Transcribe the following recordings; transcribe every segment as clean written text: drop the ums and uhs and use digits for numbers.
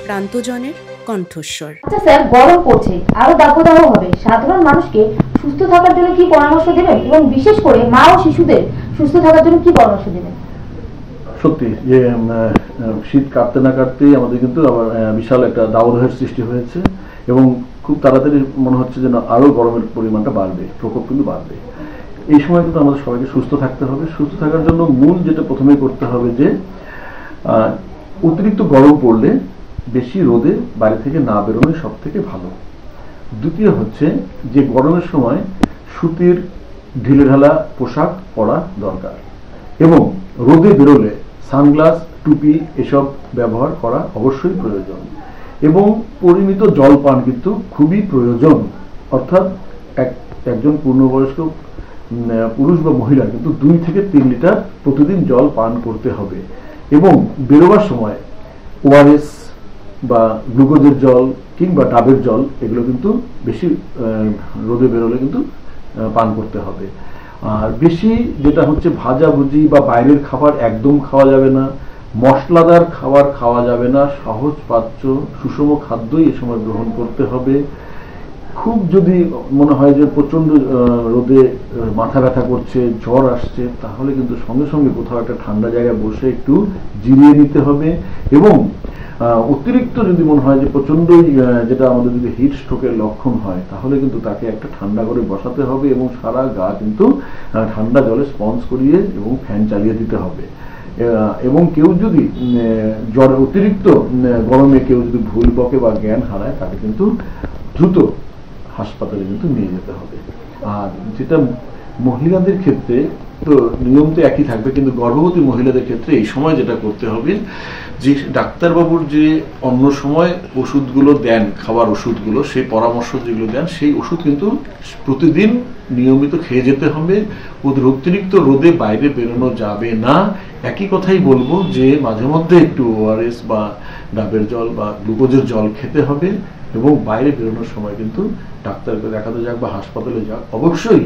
প্রান্তজনের কণ্ঠস্বর। আচ্ছা স্যার, গরম পড়ছে, আরো দাবদাহ হবে, সাধারণ মানুষকে সুস্থ থাকার জন্য কি পরামর্শ দেবেন এবং বিশেষ করে মা ও শিশুদের সুস্থ থাকার জন্য কি পরামর্শ দেবেন? সত্যি যে শীত কাটতে না কাটতেই আমাদের কিন্তু আবার বিশাল একটা দাবদাহের সৃষ্টি হয়েছে এবং খুব তাড়াতাড়ি মনে হচ্ছে যেন আরো গরমের পরিমাণটা বাড়বে, প্রকোপ কিন্তু বাড়বে। এই সময় কিন্তু আমাদের সবাইকে সুস্থ থাকতে হবে। সুস্থ থাকার জন্য মূল যেটা প্রথমে করতে হবে যে অতিরিক্ত গরম পড়লে বেশি রোদে বাড়ি থেকে না বেরোনোই সব থেকে ভালো। দ্বিতীয় হচ্ছে যে গরমের সময় সুতির ঢিলেঢালা পোশাক পরা দরকার এবং রোদে বেরোলে সানগ্লাস, টুপি এসব ব্যবহার করা অবশ্যই প্রয়োজন এবং পরিমিত জল পান কিন্তু খুবই প্রয়োজন। অর্থাৎ একজন পূর্ণবয়স্ক পুরুষ বা মহিলা কিন্তু 2 থেকে 3 লিটার প্রতিদিন জল পান করতে হবে এবং বেরোবার সময় ওআরএস বা গ্লুকোজের জল কিংবা ডাবের জল এগুলো কিন্তু বেশি রোদে বেরোলে কিন্তু পান করতে হবে। আর বেশি যেটা হচ্ছে ভাজাভুজি বা বাইরের খাবার একদম খাওয়া যাবে না, মশলাদার খাবার খাওয়া যাবে না, সহজ পাচ্য সুষম খাদ্যই এ সময় গ্রহণ করতে হবে। খুব যদি মনে হয় যে প্রচন্ড রোদে মাথা ব্যথা করছে, জ্বর আসছে, তাহলে কিন্তু সঙ্গে সঙ্গে কোথাও একটা ঠান্ডা জায়গায় বসে একটু জিরিয়ে নিতে হবে এবং অতিরিক্ত যদি মনে হয় যে প্রচন্ডই যেটা আমাদের যদি হিট স্ট্রোকের লক্ষণ হয় তাহলে কিন্তু তাকে একটা ঠান্ডা করে বসাতে হবে এবং সারা গা কিন্তু ঠান্ডা জলে স্পঞ্জ করিয়ে এবং ফ্যান চালিয়ে দিতে হবে। এবং কেউ যদি জ্বর অতিরিক্ত গরমে কেউ যদি ভুল বকে বা জ্ঞান হারায় তাকে কিন্তু দ্রুত হাসপাতালে কিন্তু নিয়ে যেতে হবে। আর যেটা মহিলাদের ক্ষেত্রে তো নিয়ম তো একই থাকবে, কিন্তু গর্ভবতী মহিলাদের ক্ষেত্রে এই সময় যেটা করতে হবে যে ডাক্তারবাবুর যে অন্য সময় ওষুধগুলো দেন, খাবার ওষুধগুলো, সেই পরামর্শ যেগুলো দেন সেই ওষুধ কিন্তু প্রতিদিন নিয়মিত খেয়ে যেতে হবে। ওদের অতিরিক্ত রোদে বাইরে বেরোনো যাবে না। একই কথাই বলবো যে মাঝে মধ্যে একটু ওআরএস বা ডাবের জল বা গ্লুকোজের জল খেতে হবে এবং বাইরে বেরোনোর সময় কিন্তু ডাক্তারকে দেখাতে যাক বা হাসপাতালে যাক অবশ্যই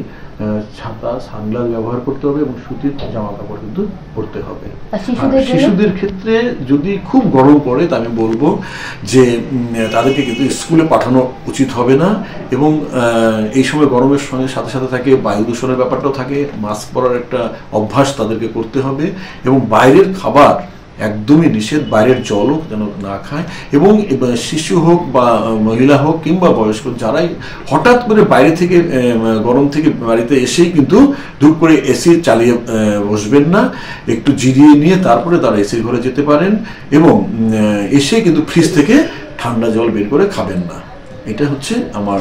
ছাতা, সানগ্লাস ব্যবহার করতে হবে এবং সুতির জামা কাপড় কিন্তু পরতে হবে। শিশুদের ক্ষেত্রে যদি খুব গরম পড়ে তা আমি বলবো যে তাদেরকে কিন্তু স্কুলে পাঠানো উচিত হবে না এবং এই সময় গরমের সঙ্গে সাথে সাথে থাকে বায়ু দূষণের ব্যাপারটাও থাকে, মাস্ক পরার একটা অভ্যাস তাদেরকে করতে হবে এবং বাইরের খাবার একদমই নিষেধ, বাইরের জলও যেন না খায় এবং শিশু হোক বা মহিলা হোক কিংবা বয়স্ক যারাই হঠাৎ করে বাইরে থেকে গরম থেকে বাড়িতে এসেই কিন্তু ধূপ করে এসি চালিয়ে বসবেন না, একটু জিরিয়ে নিয়ে তারপরে তারা এসির ঘরে যেতে পারেন এবং এসে কিন্তু ফ্রিজ থেকে ঠান্ডা জল বের করে খাবেন না। এটা হচ্ছে আমার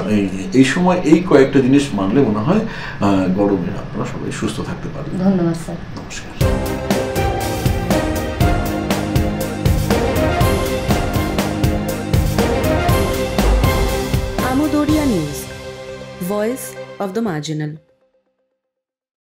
এই সময় এই কয়েকটা জিনিস মানলে মনে হয় গরমে আপনারা সবাই সুস্থ থাকতে পারবেন। ধন্যবাদ স্যার। নমস্কার। Amu Doria News, voice of the marginal.